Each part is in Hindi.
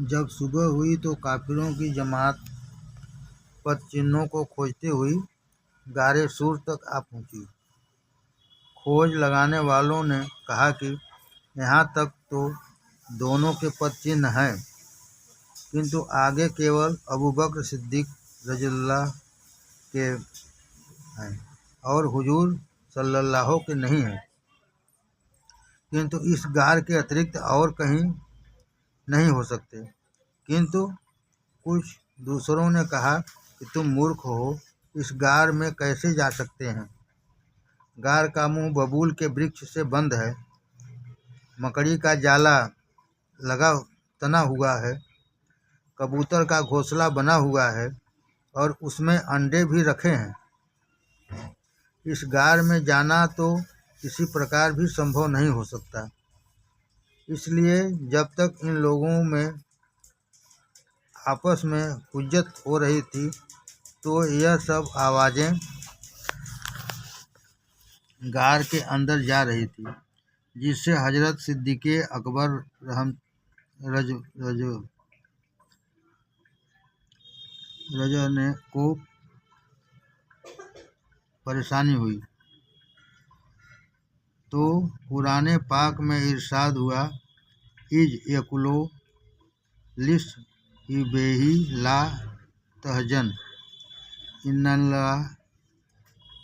जब सुबह हुई तो काफिरों की जमात पद चिन्हों को खोजते हुई गारे सूर तक आ पहुंची। खोज लगाने वालों ने कहा कि यहाँ तक तो दोनों के पद चिन्ह हैं, किंतु आगे केवल अबू बकर सिद्दीक रज़ियल्लाहु के हैं और हुजूर सल्लल्लाहु के नहीं हैं, किंतु इस गार के अतिरिक्त और कहीं नहीं हो सकते। किंतु कुछ दूसरों ने कहा कि तुम मूर्ख हो, इस गार में कैसे जा सकते हैं? गार का मुंह बबूल के वृक्ष से बंद है, मकड़ी का जाला लगा तना हुआ है, कबूतर का घोंसला बना हुआ है और उसमें अंडे भी रखे हैं। इस गार में जाना तो किसी प्रकार भी संभव नहीं हो सकता। इसलिए जब तक इन लोगों में आपस में हुज्जत हो रही थी तो यह सब आवाज़ें गार के अंदर जा रही थी, जिससे हजरत सिद्दीक़ अकबर रज को परेशानी हुई। तो कुरान पाक में इरशाद हुआ, इज यकुलो लिस बेही ला तहजन इन्नल्लाह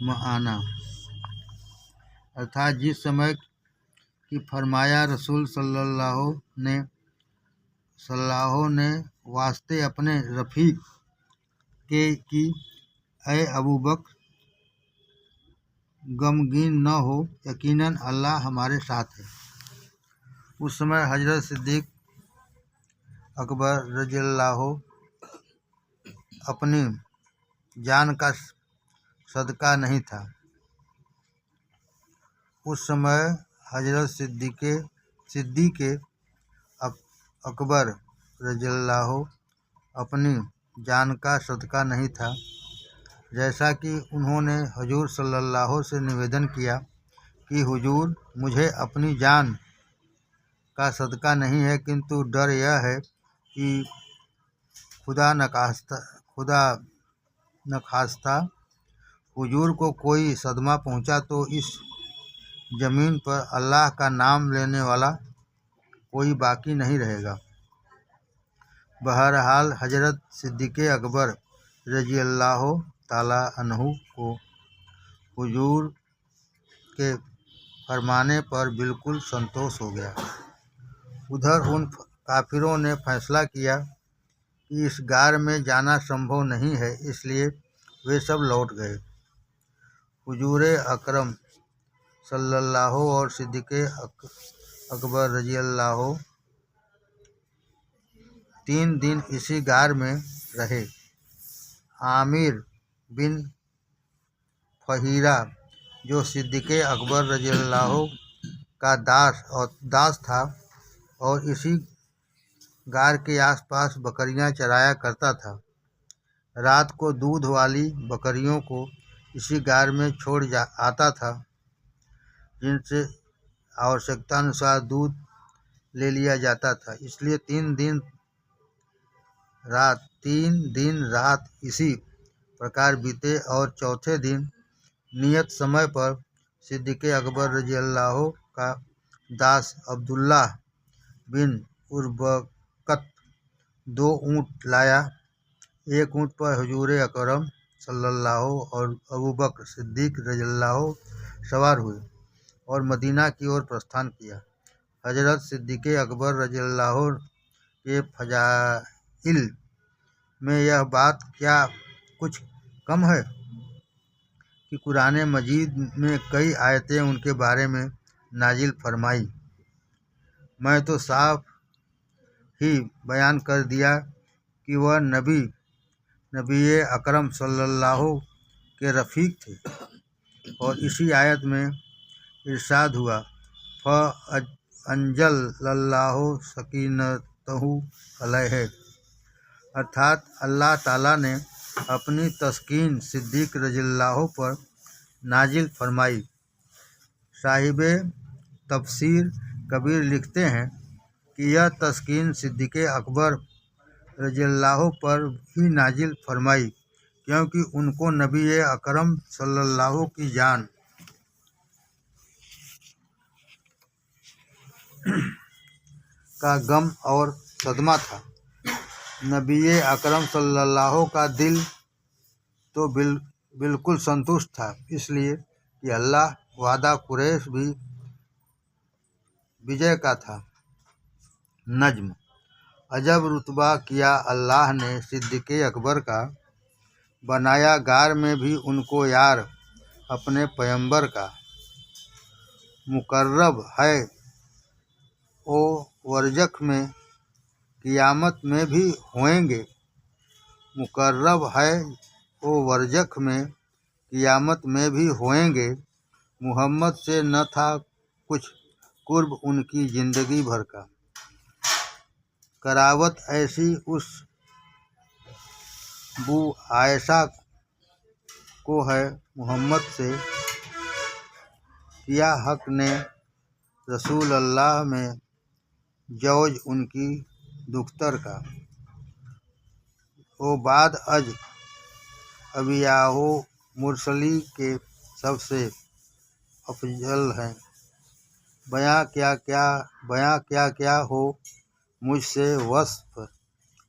मआना, अर्थात जिस समय कि फरमाया रसूल सल्लल्लाहु ने वास्ते अपने रफ़ीक के कि ऐ अबू बकर गमगीन न हो, यकीनन अल्लाह हमारे साथ है। उस समय हजरत सिद्दीक अकबर रज़ियल्लाहु अपनी जान का सदका नहीं था। उस समय हजरत सिद्दीक़ अकबर रज़ियल्लाहु अपनी जान का सदका नहीं था, जैसा कि उन्होंने हुजूर सल्लल्लाहु से निवेदन किया कि हुजूर, मुझे अपनी जान का सदका नहीं है, किंतु डर यह है कि खुदा न खास्ता हुजूर को कोई सदमा पहुंचा तो इस ज़मीन पर अल्लाह का नाम लेने वाला कोई बाकी नहीं रहेगा। बहरहाल हजरत सिद्दीक़ अकबर रज़ियल्लाहु ताला अन्हु को हुजूर के फरमाने पर बिल्कुल संतोष हो गया। उधर उन काफिरों ने फैसला किया कि इस गार में जाना संभव नहीं है, इसलिए वे सब लौट गए। हुजूर अकरम सल्लल्लाहु और सिद्दीक़ अकबर रज़ियल्लाहु 3 दिन इसी गार में रहे। आमिर बिन फहीरा, जो सिद्दीक़ अकबर रज़ियल्लाहु का दास था और इसी गार के आसपास बकरियां चराया करता था, रात को दूध वाली बकरियों को इसी गार में छोड़ आता था, जिनसे आवश्यकता अनुसार दूध ले लिया जाता था। इसलिए 3 दिन रात इसी प्रकार बीते और चौथे दिन नियत समय पर सिद्दीक़ अकबर रज़ियल्लाहु का दास अब्दुल्लाह बिन उरबकत 2 ऊँट लाया। एक ऊँट पर हुजूर अकरम सल्लल्लाहु और अबू बकर सिद्दीक रज़ियल्लाहु सवार हुए और मदीना की ओर प्रस्थान किया। हजरत सिद्दीक़ अकबर रज़ियल्लाहु के फजाइल में यह बात क्या कुछ कम है कि कुरान मजीद में कई आयतें उनके बारे में नाजिल फरमाई। मैं तो साफ ही बयान कर दिया कि वह नबी अकरम सल्लल्लाहु के रफ़ीक थे। और इसी आयत में इरशाद हुआ, फ़अंज़लल्लाहु सकीनतहु अलैहि, अर्थात अल्लाह ताला ने अपनी तस्कीन सिद्दीक़ रज़ियल्लाहु पर नाजिल फरमाई। साहिब तफसीर कबीर लिखते हैं, कि यह तस्कीन सिद्दीक़ अकबर रज़ियल्लाहु पर ही नाजिल फरमाई, क्योंकि उनको नबी अकरम सल्लल्लाहु की जान का गम और सदमा था। नबी अकरम सल्लल्लाहु का दिल तो बिल्कुल संतुष्ट था, इसलिए कि अल्लाह वादा कुरैश भी विजय का था। नज्म। अजब रुतबा किया अल्लाह ने सिद्दीक़ अकबर का, बनाया गार में भी उनको यार अपने पैगंबर का। मुकर्रब है ओ वरजख में क़ियामत में भी होंगे, मुकर्रब है ओ वरजख में क़ियामत में भी होंगे। मुहम्मद से न था कुछ कुर्ब उनकी ज़िंदगी भर का। करावत ऐसी उस बू आयशा को है मुहम्मद से, किया हक ने रसूल अल्लाह में जौज उनकी दुख्तर का। वो बाद अज अबियाहो मुरसली के सबसे अफजल हैं। बयां क्या क्या हो मुझसे वस्फ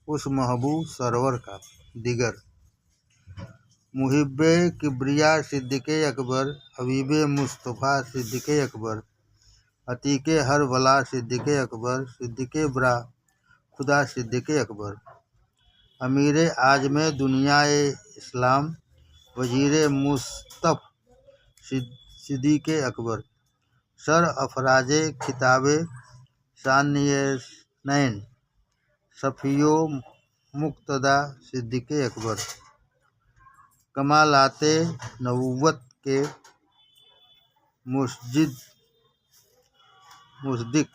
उस महबूब सरवर का। दिगर। मुहिब्बे किब्रिया सिद्दीक़ अकबर, हबीबे मुस्तफ़ा सिद्दीक़ अकबर, अतीके हर वला सिद्दीक़ अकबर, सिद्दीक़ बरा खुदा सिद्दीक़ अकबर, अमीर आज़म दुनिया इस्लाम, वज़ीर मुस्तफ़ सिद्दीक़ अकबर, सर अफराज खिताबे सानियनैन, सफ़ियो मुक़्तदा सिद्दीक़ अकबर, कमालाते नबुव्वत के मुसद्दिक़,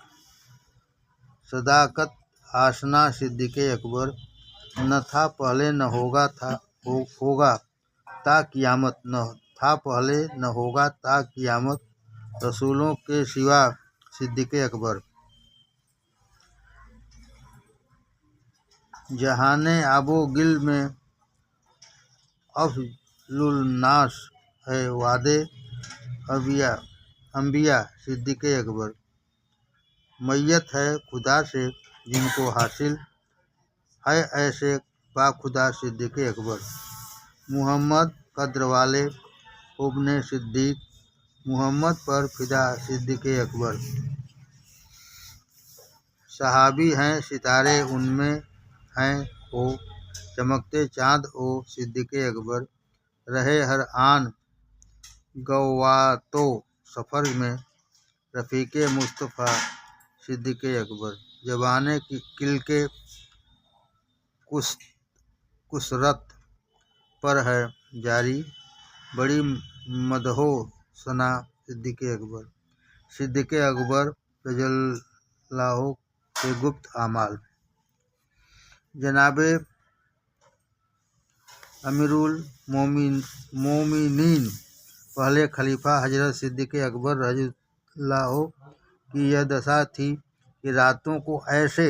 सदाकत आशना सिद्दीक़ अकबर, न था पहले न होगा ता क़ियामत, न था पहले न होगा ता क़ियामत, रसूलों के सिवा सिद्दीक़ अकबर। जहाने आबो गिल में अफ़ज़लुन्नास है वादे अंबिया सिद्दीक़ अकबर, मैयत है खुदा से जिनको हासिल है ऐसे बाखुदा सिद्दीक़ अकबर। मुहम्मद कद्र वाले उब्ने सिद्दीक़, मुहम्मद पर फिदा सिद्दीक़ अकबर। सहाबी हैं सितारे उनमें हैं ओ, चमकते चाँद ओ सिद्दीक़ अकबर, रहे हर आन गवातो सफ़र में रफ़ीक़ मुस्तफ़ा सिद्दीक़ अकबर। ज़बाने की किल्के कुसरत पर है जारी, बड़ी मदहो सना सिद्दीक़ अकबर। सिद्दीक़ अकबर रज़ियल्लाहु के गुप्त आमाल। जनाबे अमीरुल मोमिनीन पहले खलीफा हज़रत सिद्दीक़ अकबर रज़ियल्लाहु की यह दशा थी कि रातों को ऐसे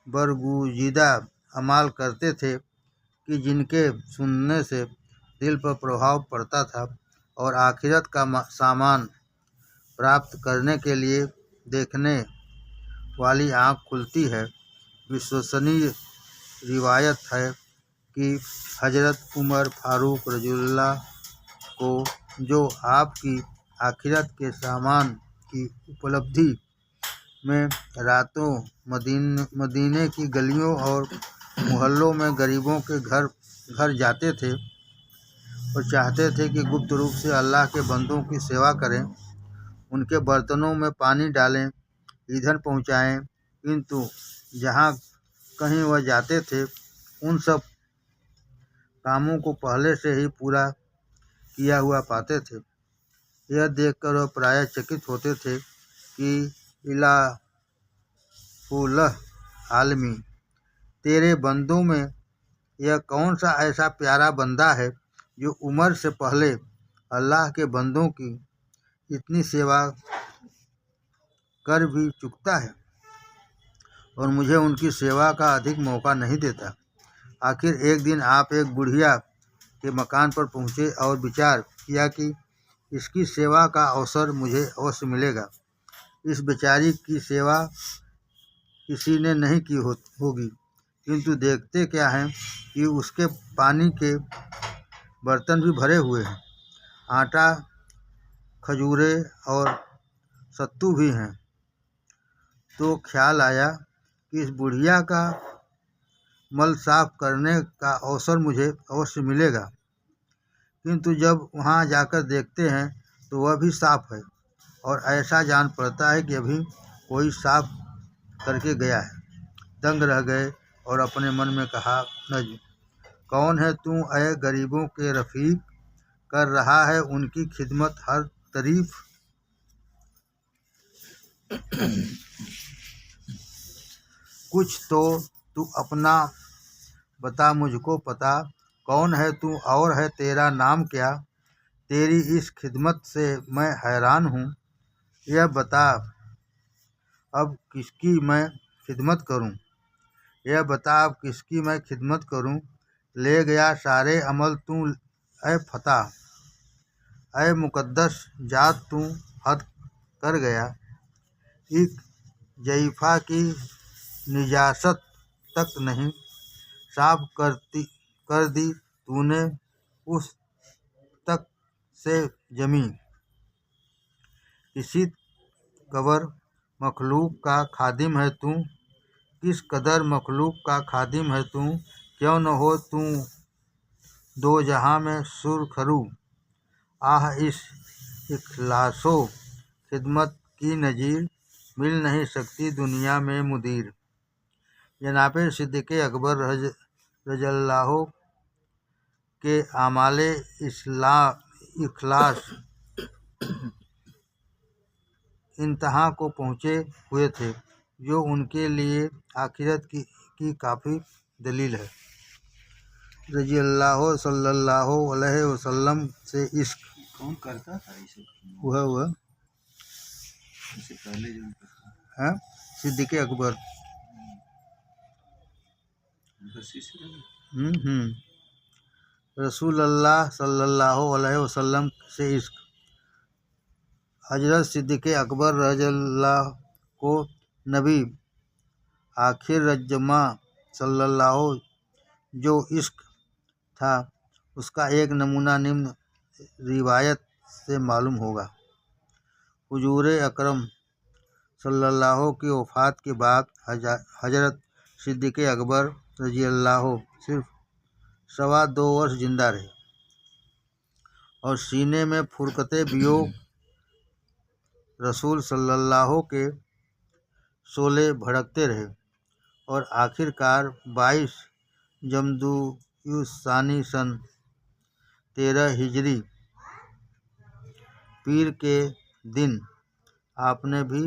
बरगुज़िदा अमाल करते थे कि जिनके सुनने से दिल पर प्रभाव पड़ता था और आखिरत का सामान प्राप्त करने के लिए देखने वाली आँख खुलती है। विश्वसनीय रिवायत है कि हज़रत उमर फ़ारूक रज़ियल्लाहु को जो आपकी आखिरत के सामान की उपलब्धि में रातों मदीने की गलियों और मोहल्लों में गरीबों के घर जाते थे और चाहते थे कि गुप्त रूप से अल्लाह के बंदों की सेवा करें, उनके बर्तनों में पानी डालें, ईंधन पहुँचाएं, किंतु जहाँ कहीं वह जाते थे उन सब कामों को पहले से ही पूरा किया हुआ पाते थे। यह देखकर वह प्रायः चकित होते थे कि इलाहुल आलमी, तेरे बंदों में यह कौन सा ऐसा प्यारा बंदा है जो उमर से पहले अल्लाह के बंदों की इतनी सेवा कर भी चुकता है और मुझे उनकी सेवा का अधिक मौका नहीं देता। आखिर एक दिन आप एक बुढ़िया के मकान पर पहुँचे और विचार किया कि इसकी सेवा का अवसर मुझे अवश्य मिलेगा। इस बेचारी की सेवा किसी ने नहीं की होगी, किंतु देखते क्या हैं कि उसके पानी के बर्तन भी भरे हुए हैं, आटा, खजूरें और सत्तू भी हैं। तो ख्याल आया कि इस बुढ़िया का मल साफ करने का अवसर मुझे अवश्य मिलेगा, किंतु जब वहाँ जाकर देखते हैं तो वह भी साफ है और ऐसा जान पड़ता है कि अभी कोई साफ करके गया है। दंग रह गए और अपने मन में कहा, नज कौन है तू ऐ गरीबों के रफीक, कर रहा है उनकी खिदमत हर तरीफ। कुछ तो तू अपना बता मुझको पता, कौन है तू और है तेरा नाम क्या, तेरी इस खिदमत से मैं हैरान हूँ। यह बता अब किसकी मैं खिदमत करूँ, यह बता अब किसकी मैं खिदमत करूँ। ले गया सारे अमल तू ऐ फता, ऐ मुकद्दस जात तू हद कर गया। एक जईफा की निजासत तक नहीं साफ कर दी तूने उस तक से जमी। किसी कबर मखलूक का खादिम है तू, किस कदर मखलूक का खादिम है तू, क्यों न हो तू दो जहां में सुरखरू। आह इस इखलासो खिदमत की नज़ीर, मिल नहीं सकती दुनिया में मुदीर। जनाब सिद्दीक़ अकबर रज़ियल्लाहु के आमाले इखलास इंतहा को पहुँचे हुए थे, जो उनके लिए आखिरत की काफ़ी दलील है। रज़ियल्लाहु सल्लल्लाहु अलैहि वसल्लम से इश्क कौन करता था इसे? हुआ इससे पहले जो है सिद्दीक़ अकबर। रसूलुल्लाह सल्लल्लाहु अलैहि वसल्लम से इश्क। हजरत सिद्दीक़ अकबर रज़ियल्लाहु को नबी आखिर रजमा सल्लल्लाहु जो इश्क था, उसका एक नमूना निम्न रिवायत से मालूम होगा। हुजूर अकरम सल्लल्लाहु की वफ़ात के बाद हजरत सिद्दीक़ अकबर रज़ियल्लाहु सिर्फ 2.25 वर्ष जिंदा रहे और सीने में फुरकते वियोग रसूल सल्लल्लाहु के शोले भड़कते रहे और आखिरकार 22 जमदुयुस्सानी सन 13 हिजरी पीर के दिन आपने भी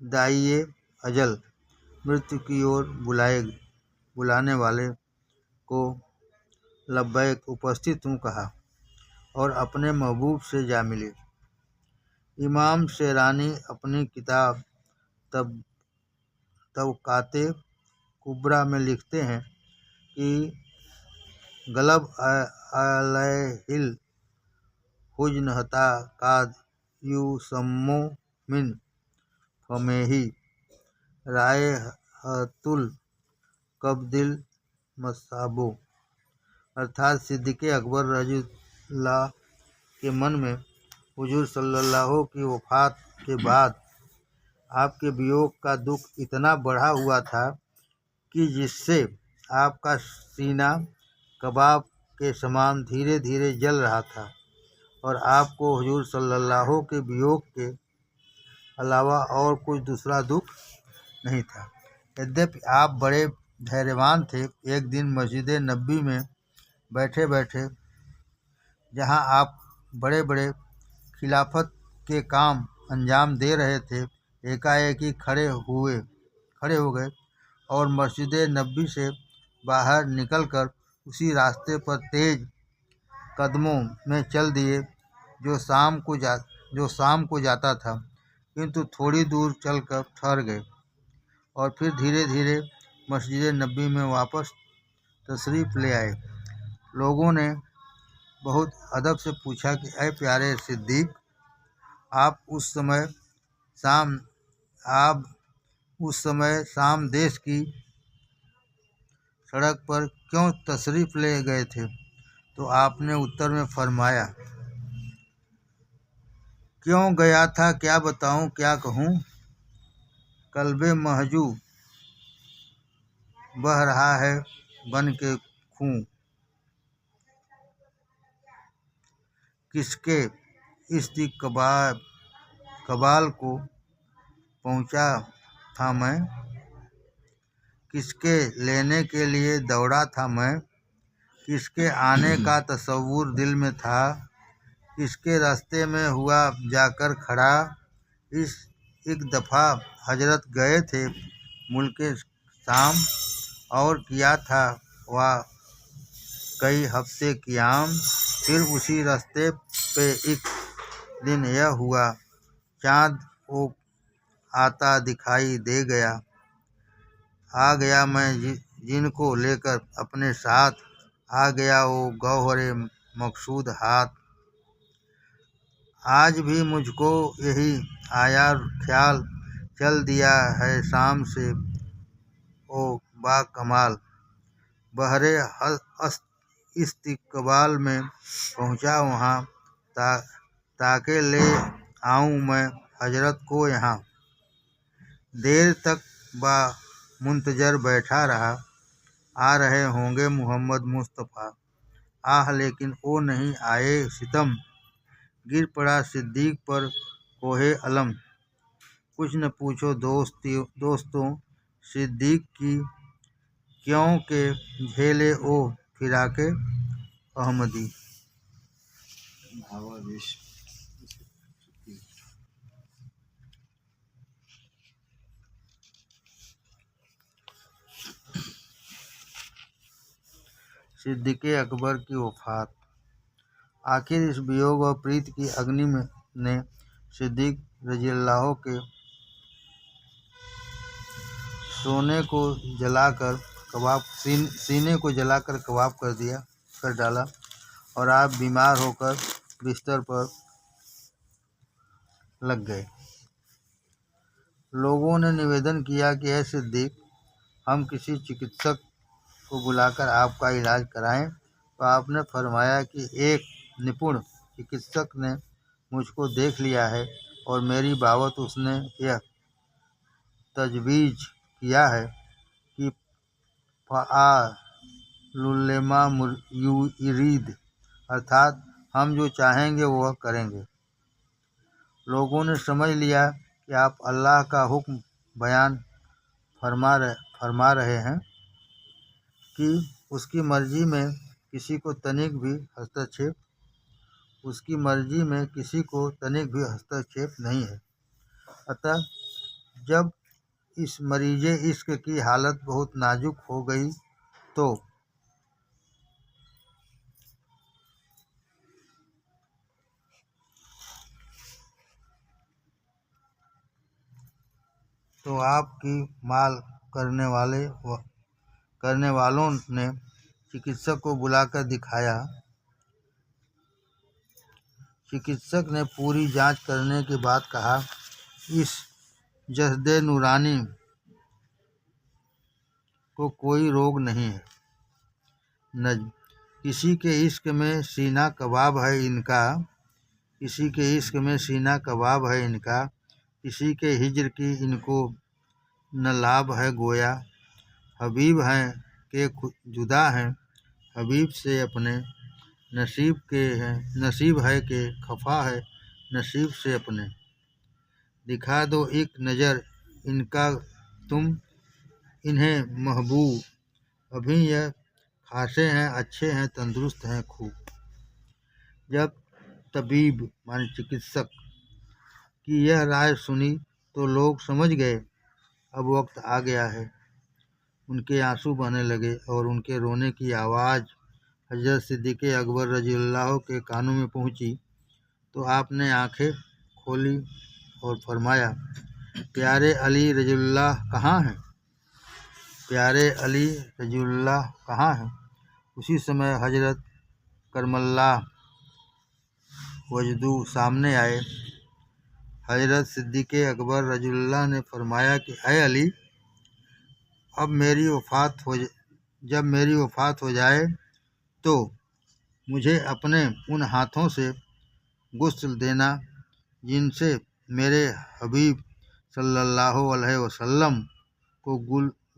दाइए अजल मृत्यु की ओर बुलाने वाले को लब्बैक उपस्थित हूँ कहा और अपने महबूब से जा मिले। इमाम शेरानी अपनी किताब तबकाते कुबरा में लिखते हैं कि गलब अलैहिल हुज़्न हता काद युसम्मो मिन फमेही रायहतुल कब्दिल मसाबो। अर्थात सिद्दीक़ अकबर रज़ियल्लाहु के मन में हुजूर सल्लल्लाहु की वफ़ात के बाद आपके वियोग का दुख इतना बढ़ा हुआ था कि जिससे आपका सीना कबाब के समान धीरे धीरे जल रहा था और आपको हुजूर सल्लल्लाहु के वियोग के अलावा और कुछ दूसरा दुख नहीं था। यद्यपि आप बड़े धैर्यवान थे, एक दिन मस्जिद नबी में बैठे बैठे, जहां आप बड़े बड़े खिलाफत के काम अंजाम दे रहे थे, एकाएक ही खड़े हो गए और मस्जिद नबी से बाहर निकलकर उसी रास्ते पर तेज कदमों में चल दिए जो शाम को जाता था। किंतु थोड़ी दूर चलकर ठहर गए और फिर धीरे धीरे मस्जिद नबी में वापस तशरीफ़ ले आए। लोगों ने बहुत अदब से पूछा कि ऐ प्यारे सिद्दीक, आप उस समय शाम देश की सड़क पर क्यों तशरीफ़ ले गए थे? तो आपने उत्तर में फरमाया, क्यों गया था क्या बताऊं, क्या कहूं, कल्बे महजू बह रहा है बन के खूं, किसके इस्तिकबाल को पहुंचा था मैं, किसके लेने के लिए दौड़ा था मैं, किसके आने का तसव्वुर दिल में था, किसके रास्ते में हुआ जाकर खड़ा। इस एक दफ़ा हजरत गए थे मुल्के शाम और किया था वह कई हफ्ते क़ियाम। फिर उसी रास्ते पे एक दिन यह हुआ, चाँद वो आता दिखाई दे गया। आ गया मैं जिनको लेकर अपने साथ, आ गया वो गौहरे मकसूद हाथ। आज भी मुझको यही आया ख्याल, चल दिया है शाम से ओ बाकमाल। बहरे इस्तिकबाल में पहुँचा वहाँ, ताके ले आऊँ मैं हजरत को यहाँ। देर तक बा मुंतजर बैठा रहा, आ रहे होंगे मोहम्मद मुस्तफ़ा। आह लेकिन वो नहीं आए, सितम गिर पड़ा सिद्दीक पर कोहे अलम। कुछ न पूछो दोस्तों सिद्दीक की, क्यों के झेले ओ फिराके अहमदी। भावावेश। सिद्दीक़ अकबर की वफ़ात। आखिर इस वियोग और प्रीति की अग्नि ने सिद्दीक़ रज़ियल्लाहु के सीने को जलाकर कबाब कर डाला और आप बीमार होकर बिस्तर पर लग गए। लोगों ने निवेदन किया कि ऐ सिद्दीक, हम किसी चिकित्सक को बुलाकर आपका इलाज कराएं। तो आपने फरमाया कि एक निपुण चिकित्सक ने मुझको देख लिया है और मेरी बाबत उसने यह तजवीज़ किया है कि फ़अलुल्लिमा युरीद, अर्थात हम जो चाहेंगे वह करेंगे। लोगों ने समझ लिया कि आप अल्लाह का हुक्म बयान फरमा रहे हैं कि उसकी मर्जी में किसी को तनिक भी हस्तक्षेप नहीं है। अतः जब इस मरीज़े इश्क की हालत बहुत नाजुक हो गई तो आपकी माल करने वालों ने चिकित्सक को बुलाकर दिखाया। चिकित्सक ने पूरी जांच करने के बाद कहा, इस जसदे नूरानी को कोई रोग नहीं है। नज्म, किसी के इश्क में सीना कबाब है इनका, किसी के इश्क में सीना कबाब है इनका, किसी के हिज्र की इनको न लाभ है गोया। हबीब हैं के जुदा हैं हबीब से अपने, नसीब है के खफा है नसीब से अपने। दिखा दो एक नज़र इनका तुम इन्हें महबूब, अभी यह खासे हैं, अच्छे हैं, तंदुरुस्त हैं खूब। जब तबीब माने चिकित्सक की यह राय सुनी तो लोग समझ गए अब वक्त आ गया है। उनके आंसू बहने लगे और उनके रोने की आवाज़ हज़रत सिद्दीक़ अकबर रज़ियल्लाहु के कानों में पहुंची तो आपने आंखें खोली और फरमाया, प्यारे अली रज़ियल्लाह कहाँ हैं? प्यारे अली रज़ियल्लाह कहाँ हैं? उसी समय हजरत करमल्लाह वजदू सामने आए। हजरत सिद्दीक़ अकबर रज़ियल्लाह ने फरमाया कि अय अली, जब मेरी वफ़ात हो जाए तो मुझे अपने उन हाथों से गुस्ल देना जिनसे मेरे हबीब सल्लल्लाहु अलैहि वसल्लम को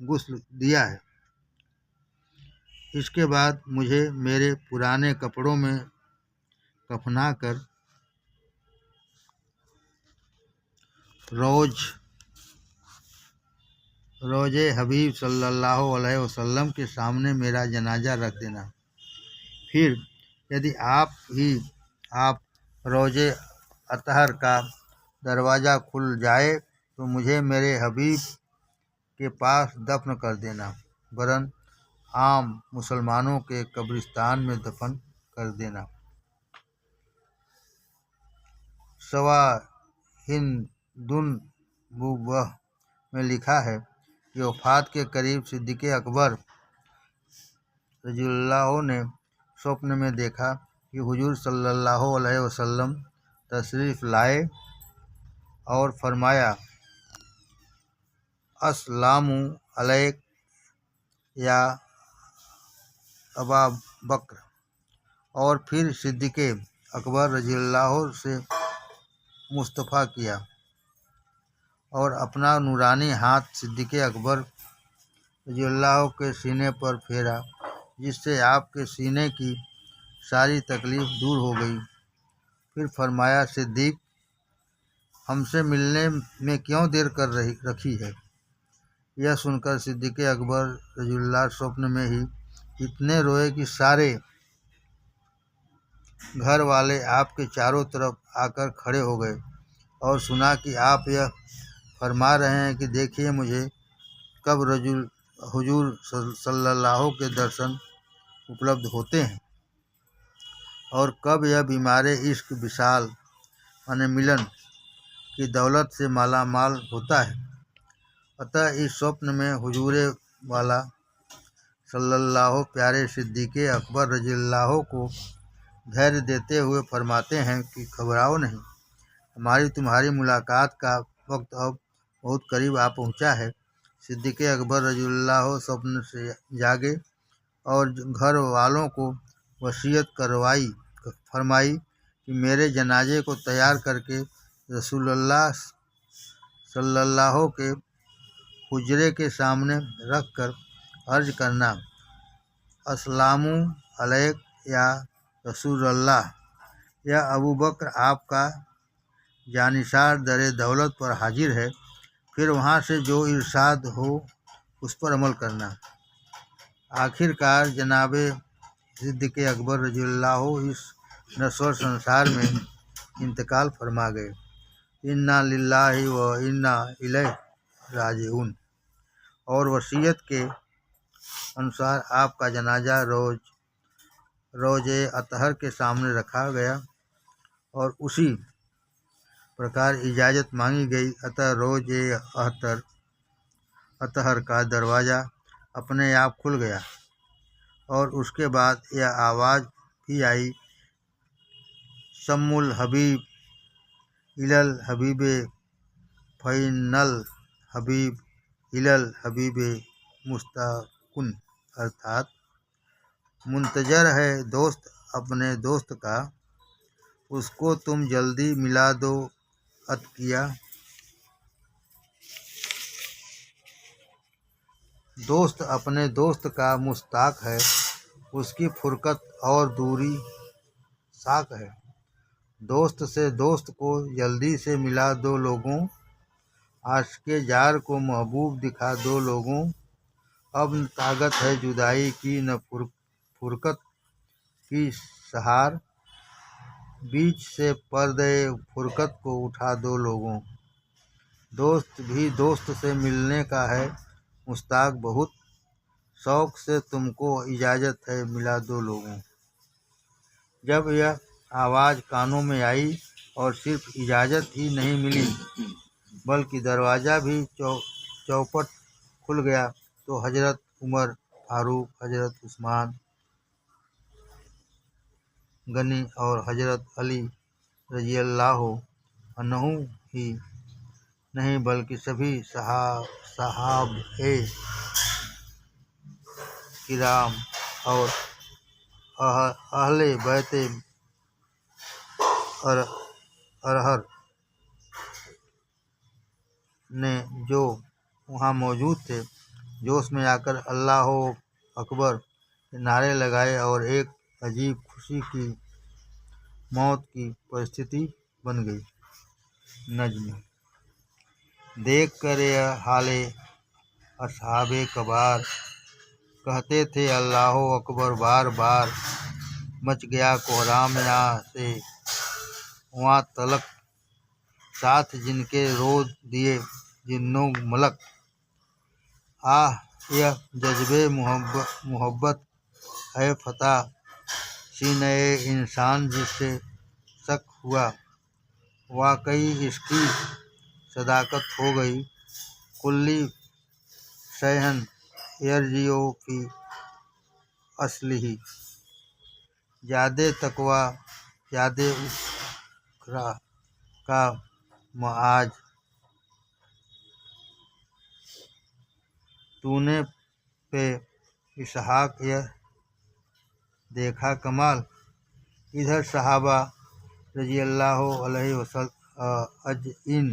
गुस्ल दिया है। इसके बाद मुझे मेरे पुराने कपड़ों में कफना कर रोज़े हबीब सल्लल्लाहु अलैहि वसल्लम के सामने मेरा जनाजा रख देना। फिर यदि आप रोज़े अतहर का दरवाज़ा खुल जाए तो मुझे मेरे हबीब के पास दफन कर देना, वरन आम मुसलमानों के कब्रिस्तान में दफन कर देना। सवाहिंदुन बुबह में लिखा है कि वफ़ात के करीब सिद्दीक़ अकबर रज़ियल्लाहु ने स्वप्न में देखा कि हुजूर सल्लल्लाहु अलैहि वसल्लम तशरीफ़ लाए और फरमाया, अस्सलामु अलैक या अबा बकर। और फिर सिद्दीक़ अकबर रज़ियल्लाहु से मुस्तफ़ा किया और अपना नूरानी हाथ सिद्दीक़ अकबर रज़ियल्लाहु के सीने पर फेरा, जिससे आपके सीने की सारी तकलीफ़ दूर हो गई। फिर फरमाया, सिद्दीक़, हमसे मिलने में क्यों देर कर रखी है? यह सुनकर सिद्दीक़ अकबर रज़ियल्लाहु स्वप्न में ही इतने रोए कि सारे घर वाले आपके चारों तरफ आकर खड़े हो गए और सुना कि आप यह फरमा रहे हैं कि देखिए, मुझे कब हुजूर सल्लल्लाहु के दर्शन उपलब्ध होते हैं और कब यह बीमारे इश्क विशाल माने मिलन की दौलत से माला माल होता है। अतः इस स्वप्न में हुजूरे वाला सल्लल्लाहु प्यारे सिद्दीक़ अकबर रज़ियल्लाहु को धैर्य देते हुए फरमाते हैं कि घबराओ नहीं, हमारी तुम्हारी मुलाकात का वक्त अब बहुत करीब आ पहुंचा है। सिद्दीक़ अकबर रज़ियल्लाहु स्वप्न से जागे और घर वालों को वसीयत फरमाई कि मेरे जनाजे को तैयार करके रसूलुल्लाह सल्लल्लाहु के हुजरे के सामने रख कर अर्ज करना, अस्सलामु अलैक या रसूलल्लाह, या अबू बकर आपका जानिसार दरे दौलत पर हाजिर है। फिर वहाँ से जो इरशाद हो उस पर अमल करना। आखिरकार जनाबे सिद्दीक़ अकबर रज़ियल्लाहु इस नश्वर संसार में इंतकाल फरमा गए। इन्ना लिल्लाहि व इन्ना इलैहि राजिऊन। और वसीयत के अनुसार आपका जनाजा रोज़े अतहर के सामने रखा गया और उसी प्रकार इजाज़त मांगी गई। अतः रोज़े अतहर का दरवाज़ा अपने आप खुल गया और उसके बाद यह आवाज़ भी आई, सम्मुल हबीब इलल हबीबे फ़इन्नल हबीब इलल हबीबे मुश्ताकुन, अर्थात मुंतजर है दोस्त अपने दोस्त का, उसको तुम जल्दी मिला दो। अतकिया, दोस्त अपने दोस्त का मुश्ताक है, उसकी फुरकत और दूरी साक है। दोस्त से दोस्त को जल्दी से मिला दो लोगों, आशिक़े जार को महबूब दिखा दो लोगों। अब न ताकत है जुदाई की न फुरकत की सहार, बीच से पर्दे फुरकत को उठा दो लोगों। दोस्त भी दोस्त से मिलने का है मुश्ताक बहुत, शौक़ से तुमको इजाज़त है मिला दो लोगों। जब यह आवाज़ कानों में आई और सिर्फ इजाज़त ही नहीं मिली बल्कि दरवाज़ा भी चौपट खुल गया तो हज़रत उमर फारूक, हज़रत उस्मान गनी और हज़रत अली रज़ियल्लाहु अन्हु ही नहीं बल्कि सभी सहाबे किराम और अहले बैते अरहर ने जो वहाँ मौजूद थे जोश में आकर अल्लाह अकबर के नारे लगाए और एक अजीब खुशी की मौत की परिस्थिति बन गई। नज्म देख कर यह हाले असहाबे कबार कहते थे अल्लाह अकबर बार बार। मच गया कोहराम यहाँ से वहाँ तलक साथ जिनके रो दिए जिन्नो मलक। यह जज्बे मोहब्बत है फतह सीने इंसान जिससे शक हुआ वाकई इसकी सदाकत हो गई। कुल्ली शहन यर्जियो की असलिही यादे तकवा यादे उखरा का मआज। तूने पे इसहाक यह देखा कमाल। इधर सहाबा रज़ियल्लाहु अलैहि अजइन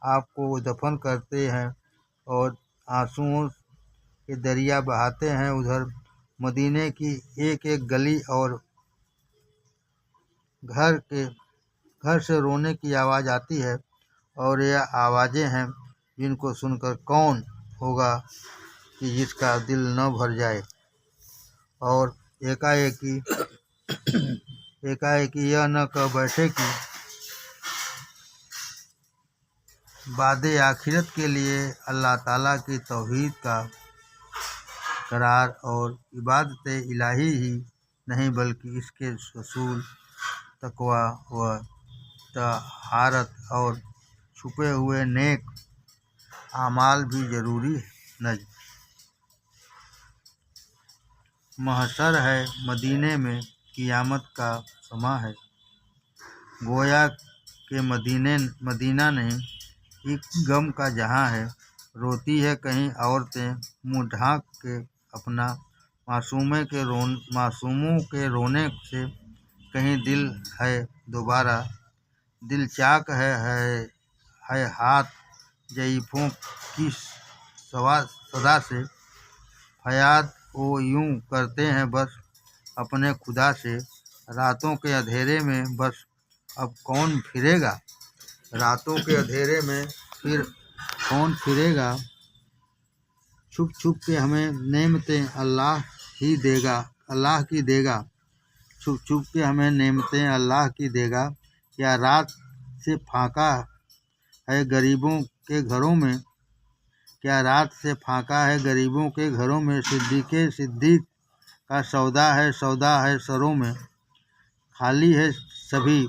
आपको दफन करते हैं और आंसुओं के दरिया बहाते हैं। उधर मदीने की एक एक गली और घर से रोने की आवाज़ आती है और यह आवाज़ें हैं जिनको सुनकर कौन होगा कि जिसका दिल न भर जाए। और एकाएकी यह न कह बैठे कि बादे आखिरत के लिए अल्लाह ताला की तौहीद का करार और इबादत इलाही ही नहीं बल्कि इसके रसूल तकवा व तहारत और छुपे हुए नेक आमाल भी जरूरी है। नज्म महशर है मदीने में क़ियामत का समा है। गोया के मदीना नहीं एक गम का जहां है। रोती है कहीं औरतें मुँह ढाँक के अपना मासूमों के रोने से कहीं दिल है दोबारा। दिल चाक है हाथ ज़ईफ़ों की सदा से फयाद वो यूं करते हैं बस अपने खुदा से। रातों के अंधेरे में बस अब कौन फिरेगा रातों के अंधेरे में फिर कौन फिरेगा। छुप छुप के हमें नेमतें अल्लाह की देगा। छुप छुप के हमें नेमतें अल्लाह की देगा। क्या रात से फाका है गरीबों के घरों में क्या रात से फाका है गरीबों के घरों में। सिद्दीक का सौदा है सरों में। खाली है सभी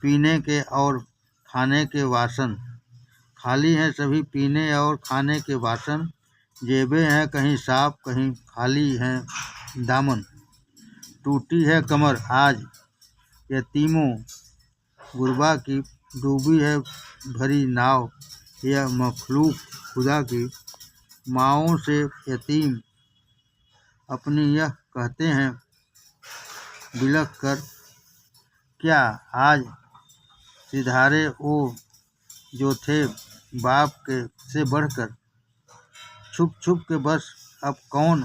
पीने के और खाने के वासन। खाली हैं सभी पीने और खाने के वासन। जेबें हैं कहीं साफ कहीं खाली हैं दामन। टूटी है कमर आज यतीमों गुरबा की। डूबी है भरी नाव यह मखलूक खुदा की। माँओं से यतीम अपनी यह कहते हैं बिलख कर क्या आज सिधारे वो जो थे बाप के से बढ़कर। छुप छुप के बस अब कौन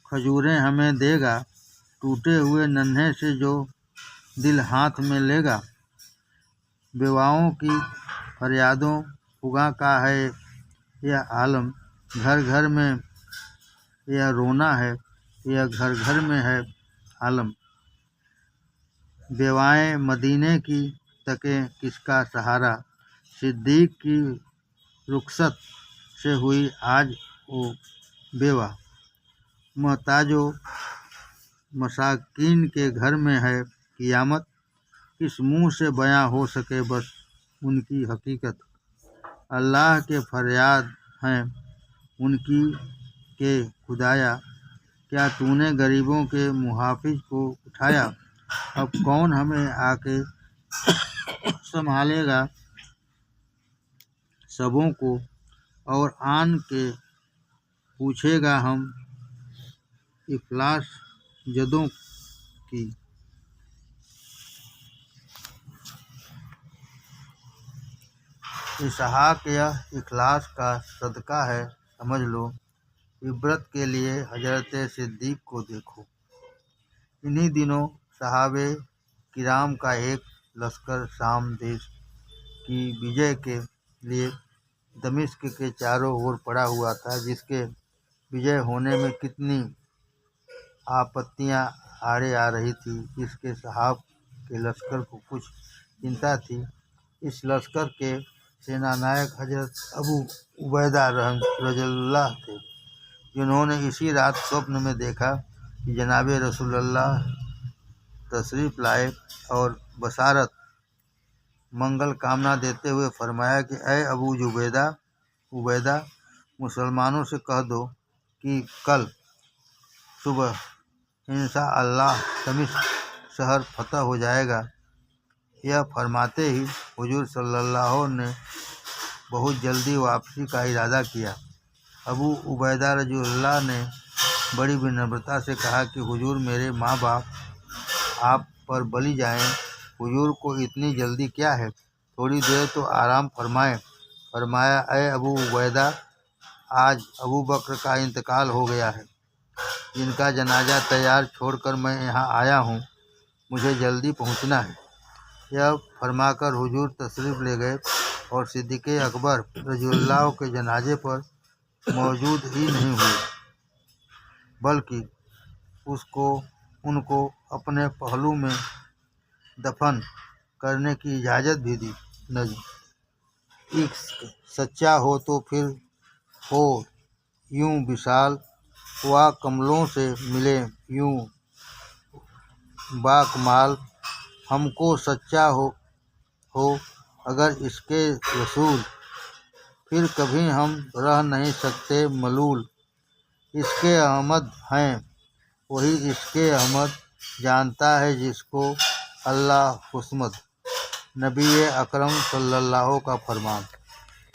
खजूरें हमें देगा। टूटे हुए नन्हे से जो दिल हाथ में लेगा। बेवाओं की फरियादों फुगा का है यह आलम। घर घर में यह रोना है यह घर घर में है आलम। बेवाएं मदीने की तकें किसका सहारा। सिद्दीक की रुखसत से हुई आज वो बेवा। मोहताजो मसाकीन के घर में है क़ियामत किस मुँह से बयां हो सके बस उनकी हकीकत। अल्लाह के फरियाद हैं उनकी के खुदाया, क्या तूने गरीबों के मुहाफिज को उठाया। अब कौन हमें आके संभालेगा सबों को, और आन के पूछेगा हम इफलास जदों की। इसहाक यह इखलास का सदका है समझ लो, इबरत के लिए हजरत सिद्दीक को देखो। इन्हीं दिनों सहाबे किराम का एक लश्कर शाम देश की विजय के लिए दमिश्क के चारों ओर पड़ा हुआ था, जिसके विजय होने में कितनी आपत्तियां आड़े आ रही थी, इसके सहाब के लश्कर को कुछ चिंता थी। इस लश्कर के सेनानायक हजरत अबू उबैदा रज़ियल्लाहु थे, जिन्होंने इसी रात स्वप्न में देखा कि जनाब रसूलुल्लाह तशरीफ़ लाए और बशारत मंगल कामना देते हुए फरमाया कि ऐ अबू उबैदा, मुसलमानों से कह दो कि कल सुबह इंशाअल्लाह दमिश्क शहर फतह हो जाएगा। यह फरमाते ही हुजूर सल्लल्लाहु ने बहुत जल्दी वापसी का इरादा किया। अबू उबैदा रज़ियल्लाहु ने बड़ी विनम्रता से कहा कि हुजूर, मेरे माँ बाप आप पर बलि जाएं, हुजूर को इतनी जल्दी क्या है, थोड़ी देर तो आराम फरमाएं। फरमाया, ऐ अबू उबैदा, आज अबू बकर का इंतकाल हो गया है, जिनका जनाजा तैयार छोड़कर मैं यहाँ आया हूँ, मुझे जल्दी पहुँचना है। यह फरमाकर हुजूर तशरीफ़ ले गए और सिद्दीक़ अकबर रज़ियल्लाहु के जनाजे पर मौजूद ही नहीं हुए, बल्कि उनको अपने पहलू में दफन करने की इजाज़त भी दी। इश्क सच्चा हो तो फिर हो यूं विशाल, वा कमलों से मिले यूं बाकमाल। हमको सच्चा हो अगर इसके रसूल, फिर कभी हम रह नहीं सकते मलूल। इसके अहमद हैं वही इसके अहमद, जानता है जिसको अल्लाह हुस्मद। नबी अकरम सल्लल्लाहु का फरमान।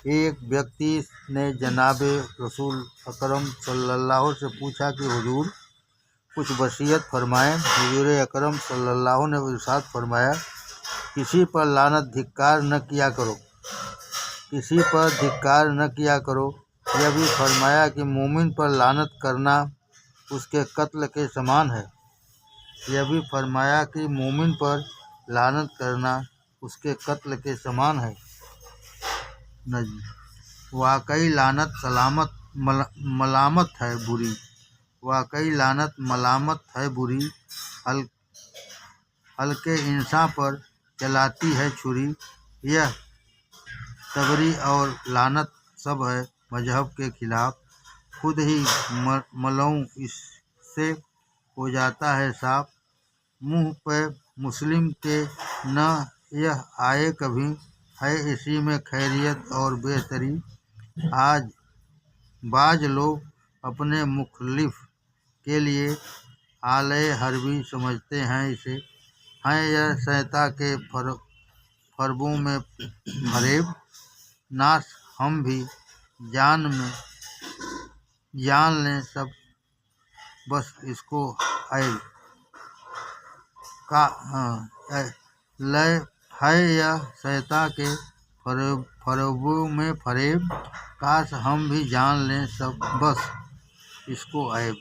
एक व्यक्ति ने जनाब रसूल अकरम सल्लल्लाहु से पूछा कि हुजूर, कुछ वसीयत फरमाएं। हुजूर अकरम सल्लल्लाहु ने इरशाद फरमाया, किसी पर लानत धिक्कार न किया करो, किसी पर धिक्कार न किया करो। यह भी फरमाया कि मोमिन पर लानत करना उसके कत्ल के समान है। यह भी फरमाया कि मोमिन पर लानत करना उसके कत्ल के समान है। वाकई लानत मलामत है बुरी, वाकई लानत मलामत है बुरी। हल्के इंसान पर चलाती है छुरी। यह तबरी और लानत सब है मजहब के खिलाफ। खुद ही मलऊं इससे हो जाता है साफ। मुँह पे मुस्लिम के न यह आए कभी, है इसी में खैरियत और बेहतरी। आज बाज लोग अपने मुखलिफ के लिए आले हरबी समझते हैं इसे, हैं यह शैतान के फरबों में फरेब। नाश हम भी जान लें सब, बस इसको ऐब का लय है यह शैतान के फरेबों में फरेब। काश हम भी जान लें सब, बस इसको ऐब।